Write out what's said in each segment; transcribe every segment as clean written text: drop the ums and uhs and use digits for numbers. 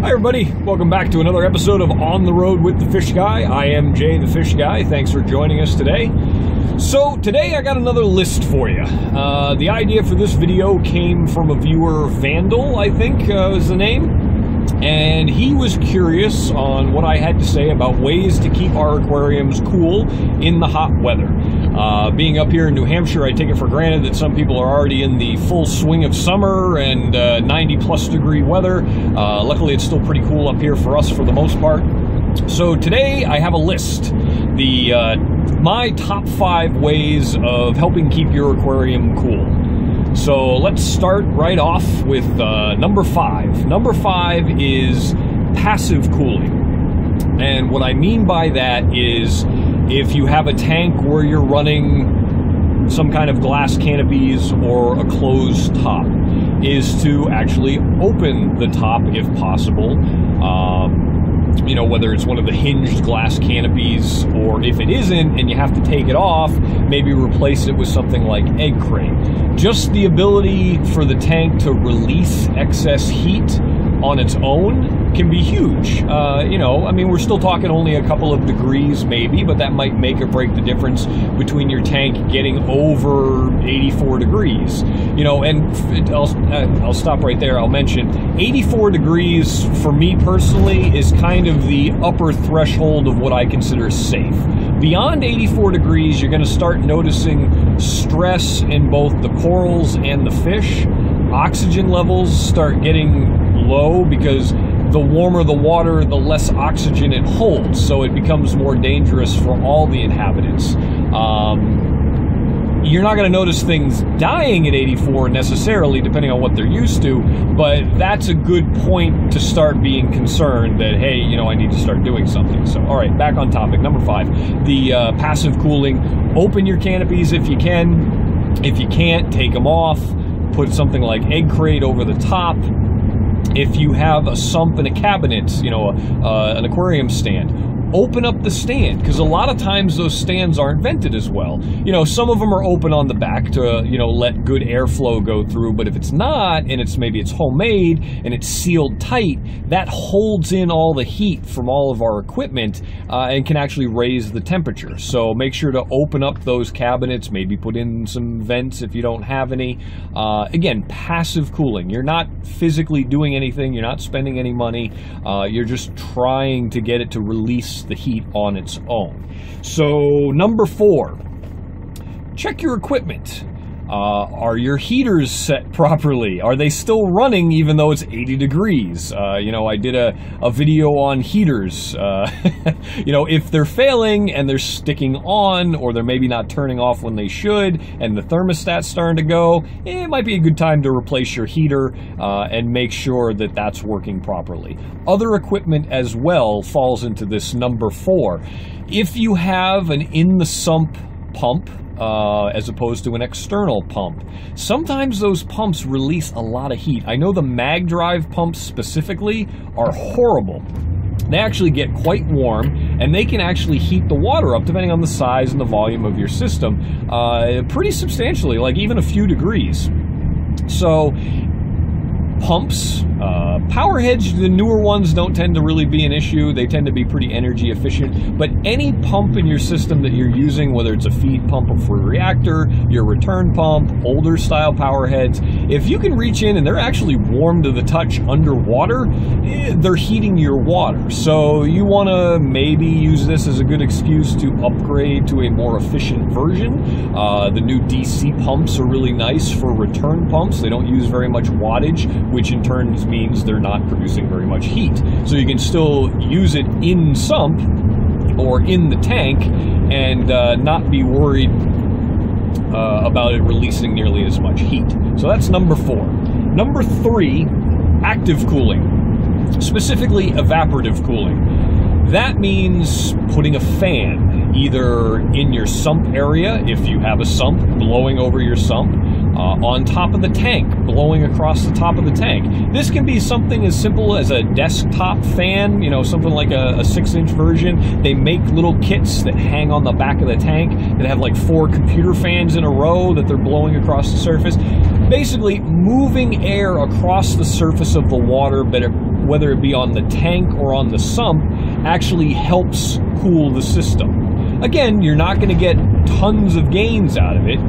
Hi everybody, welcome back to another episode of On the Road with the Fish Guy. I am Jay the Fish Guy. Thanks for joining us today. So today I got another list for you. The idea for this video came from a viewer, Vandal, I think was the name. And he was curious on what I had to say about ways to keep our aquariums cool in the hot weather. Being up here in New Hampshire, I take it for granted that some people are already in the full swing of summer and 90-plus degree weather. Luckily, it's still pretty cool up here for us for the most part. So today, I have a list. My top 5 ways of helping keep your aquarium cool. So let's start right off with number 5. Number 5 is passive cooling. And what I mean by that is if you have a tank where you're running some kind of glass canopies or a closed top, is to actually open the top if possible. You know, whether it's one of the hinged glass canopies, or if it isn't and you have to take it off, maybe replace it with something like egg crate. Just the ability for the tank to release excess heat on its own can be huge. You know, I mean, we're still talking only a couple of degrees maybe, but that might make or break the difference between your tank getting over 84 degrees. You know, and I'll stop right there. I'll mention 84 degrees for me personally is kind of the upper threshold of what I consider safe. Beyond 84 degrees, you're going to start noticing stress in both the corals and the fish. Oxygen levels start getting low because the warmer the water, the less oxygen it holds, so it becomes more dangerous for all the inhabitants. You're not going to notice things dying at 84 necessarily, depending on what they're used to, but that's a good point to start being concerned that, hey, you know, I need to start doing something. So, all right, back on topic. Number 5, the passive cooling. Open your canopies if you can. If you can't, take them off. Put something like egg crate over the top. If you have a sump and a cabinet, you know, an aquarium stand, open up the stand, because a lot of times those stands aren't vented as well. You know, some of them are open on the back to, you know, let good airflow go through, but if it's not, and maybe it's homemade and it's sealed tight, that holds in all the heat from all of our equipment and can actually raise the temperature. So make sure to open up those cabinets, maybe put in some vents if you don't have any. Again, passive cooling. You're not physically doing anything, you're not spending any money, you're just trying to get it to release the heat on its own. So number 4, check your equipment. Are your heaters set properly? Are they still running even though it's 80 degrees? You know, I did a video on heaters. You know, if they're failing and they're sticking on, or they're maybe not turning off when they should, and the thermostat's starting to go, it might be a good time to replace your heater and make sure that that's working properly. Other equipment as well falls into this number 4. If you have an in-the-sump pump, as opposed to an external pump, sometimes those pumps release a lot of heat. I know the mag drive pumps specifically are horrible. They actually get quite warm, and they can actually heat the water up, depending on the size and the volume of your system, pretty substantially, like even a few degrees. So pumps, power heads, the newer ones don't tend to really be an issue. They tend to be pretty energy efficient, but any pump in your system that you're using, whether it's a feed pump or for a reactor, your return pump, older style power heads, if you can reach in and they're actually warm to the touch underwater, they're heating your water. So you want to maybe use this as a good excuse to upgrade to a more efficient version. The new DC pumps are really nice for return pumps. They don't use very much wattage, which in turn means they're not producing very much heat. So you can still use it in sump or in the tank and not be worried about it releasing nearly as much heat. So that's number 4. Number 3, active cooling, specifically evaporative cooling. That means putting a fan either in your sump area, if you have a sump, blowing over your sump, on top of the tank, blowing across the top of the tank. This can be something as simple as a desktop fan, you know, something like a 6-inch version. They make little kits that hang on the back of the tank that have like 4 computer fans in a row that they're blowing across the surface. basically moving air across the surface of the water, whether it be on the tank or on the sump, actually helps cool the system. Again, you're not going to get tons of gains out of it,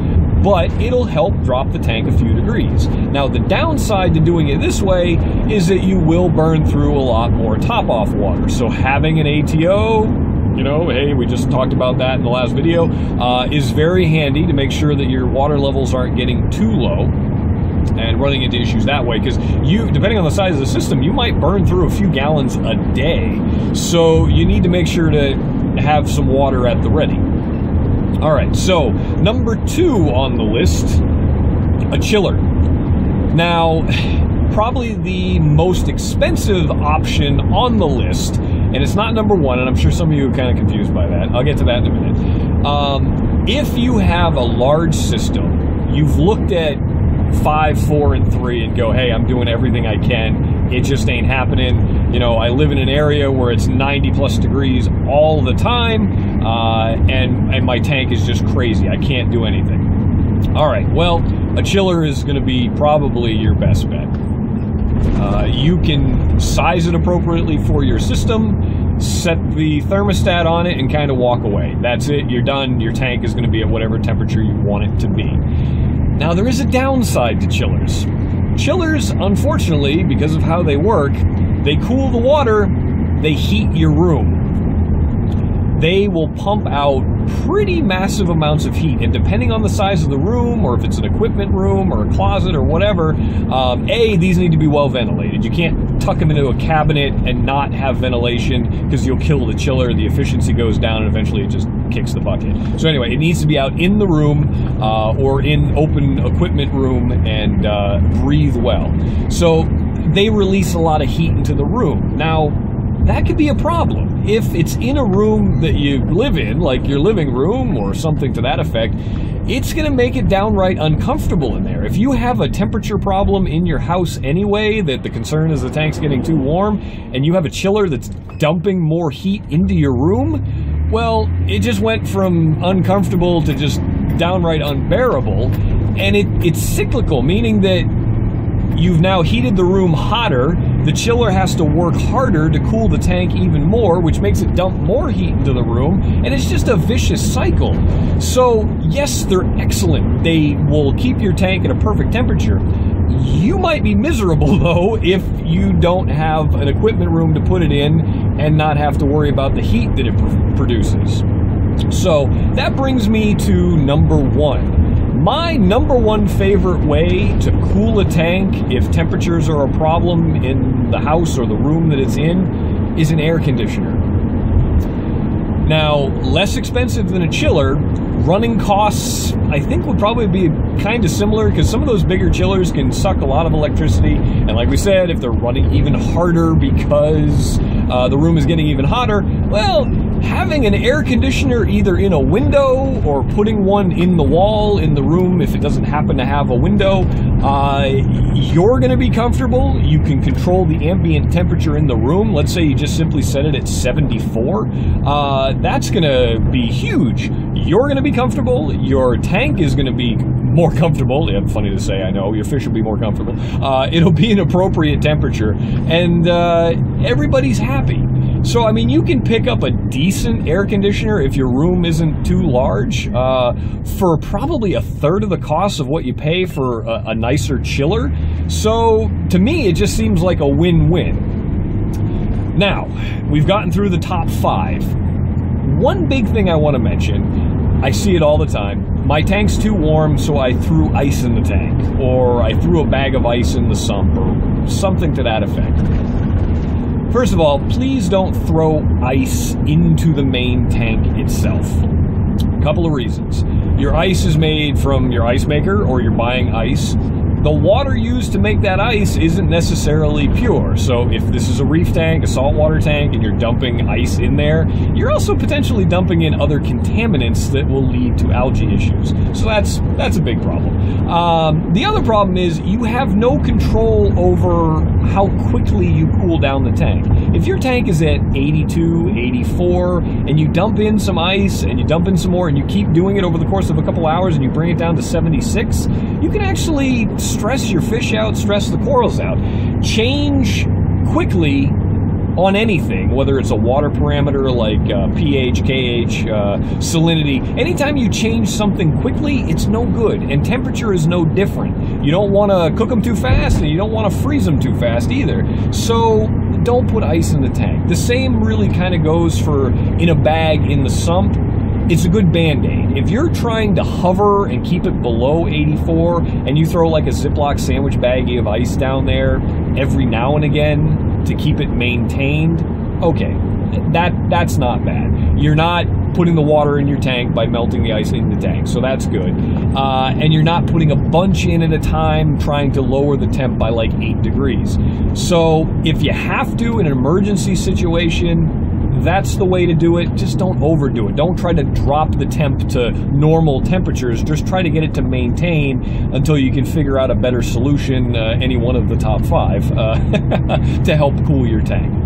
but it'll help drop the tank a few degrees. Now, the downside to doing it this way is that you will burn through a lot more top-off water. So having an ATO, you know, hey, we just talked about that in the last video, is very handy to make sure that your water levels aren't getting too low and running into issues that way, because you, depending on the size of the system, you might burn through a few gallons a day. So you need to make sure to have some water at the ready. All right, so number 2 on the list, a chiller. Now, probably the most expensive option on the list, and it's not number 1, and I'm sure some of you are kind of confused by that. I'll get to that in a minute. If you have a large system, you've looked at 5, 4, and 3 and go, hey, I'm doing everything I can, it just ain't happening. You know, I live in an area where it's 90+ degrees all the time, and my tank is just crazy. I can't do anything. All right, well, a chiller is going to be probably your best bet. You can size it appropriately for your system, set the thermostat on it, and kind of walk away. That's it, you're done. Your tank is going to be at whatever temperature you want it to be. Now, there is a downside to chillers. Chillers, unfortunately, because of how they work, they cool the water, they heat your room. They will pump out pretty massive amounts of heat, and depending on the size of the room, or if it's an equipment room or a closet or whatever, these need to be well ventilated. You can't tuck them into a cabinet and not have ventilation, because you'll kill the chiller, the efficiency goes down, and eventually it just kicks the bucket. So anyway, it needs to be out in the room or in open equipment room and breathe well. So they release a lot of heat into the room. Now, that could be a problem. If it's in a room that you live in, like your living room or something to that effect, it's going to make it downright uncomfortable in there. If you have a temperature problem in your house anyway, that the concern is the tank's getting too warm, and you have a chiller that's dumping more heat into your room, well, it just went from uncomfortable to just downright unbearable. And it's cyclical, meaning that you've now heated the room hotter, the chiller has to work harder to cool the tank even more, which makes it dump more heat into the room, and it's just a vicious cycle. So, yes, they're excellent. They will keep your tank at a perfect temperature. You might be miserable, though, if you don't have an equipment room to put it in and not have to worry about the heat that it produces. So, that brings me to number 1. My number 1 favorite way to cool a tank if temperatures are a problem in the house or the room that it's in is an air conditioner. Now, less expensive than a chiller, running costs I think would probably be kind of similar, because some of those bigger chillers can suck a lot of electricity, and like we said, if they're running even harder because the room is getting even hotter, well, having an air conditioner either in a window or putting one in the wall in the room if it doesn't happen to have a window, you're going to be comfortable. You can control the ambient temperature in the room. Let's say you just simply set it at 74. That's going to be huge. You're going to be comfortable. Your tank is going to be more comfortable. Yeah, funny to say, I know. Your fish will be more comfortable. It'll be an appropriate temperature, and everybody's happy. So, I mean, you can pick up a decent air conditioner if your room isn't too large for probably 1/3 of the cost of what you pay for a nicer chiller. So, to me, it just seems like a win-win. Now, we've gotten through the top 5. One big thing I want to mention, I see it all the time. My tank's too warm, so I threw ice in the tank, or I threw a bag of ice in the sump, or something to that effect. First of all, please don't throw ice into the main tank itself. A couple of reasons. Your ice is made from your ice maker, or you're buying ice. The water used to make that ice isn't necessarily pure. So if this is a reef tank, a saltwater tank, and you're dumping ice in there, you're also potentially dumping in other contaminants that will lead to algae issues. So that's a big problem. The other problem is you have no control over how quickly you cool down the tank. If your tank is at 82, 84, and you dump in some ice, and you dump in some more, and you keep doing it over the course of a couple hours, and you bring it down to 76, you can actually stress your fish out, stress the corals out. Change quickly on anything, whether it's a water parameter like pH, KH, salinity. Anytime you change something quickly, it's no good, and temperature is no different. You don't want to cook them too fast, and you don't want to freeze them too fast either. So don't put ice in the tank. The same really kind of goes for in a bag in the sump. It's a good Band-Aid. If you're trying to hover and keep it below 84, and you throw like a Ziploc sandwich baggie of ice down there every now and again to keep it maintained, okay, that's not bad. You're not putting the water in your tank by melting the ice in the tank, so that's good. And you're not putting a bunch in at a time trying to lower the temp by like 8 degrees. So if you have to in an emergency situation, that's the way to do it. Just don't overdo it. Don't try to drop the temp to normal temperatures. Just try to get it to maintain until you can figure out a better solution, any one of the top 5, to help cool your tank.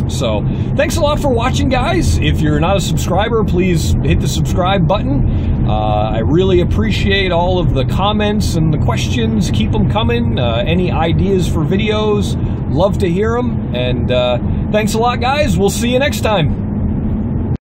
So, thanks a lot for watching, guys. If you're not a subscriber, please hit the subscribe button. I really appreciate all of the comments and the questions. Keep them coming. Any ideas for videos, love to hear them. And thanks a lot, guys. We'll see you next time.